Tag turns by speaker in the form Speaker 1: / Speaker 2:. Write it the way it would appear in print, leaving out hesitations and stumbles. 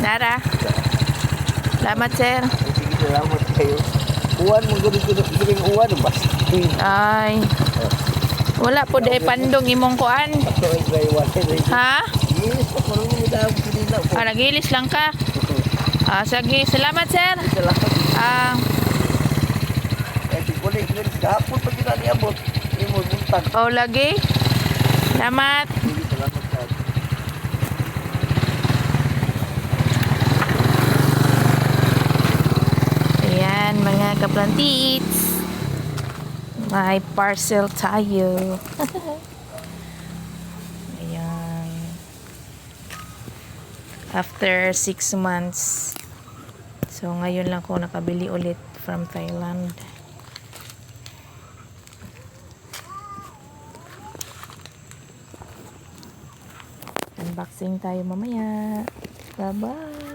Speaker 1: Nara. Salamat, sir.
Speaker 2: Sige, salamat kayo. Uwan, magaling uwan. Basta.
Speaker 1: Ay. Wala po day pandong imong kuan. Ha?
Speaker 2: Yes, marunong mo daw pinila po.
Speaker 1: Nagilis lang ka. Sige. Salamat, sir.
Speaker 2: Salamat.
Speaker 1: Ah,
Speaker 2: Di ko na kahapon pa kita niabot. Imo buntag.
Speaker 1: lagi. Salamat.
Speaker 2: Sige, salamat ka.
Speaker 1: Ayan, mga kaplantits. May parcel tayo. Ayan. After 6 months. So, ngayon lang ko nakabili ulit from Thailand. Unboxing tayo mamaya. Bye-bye.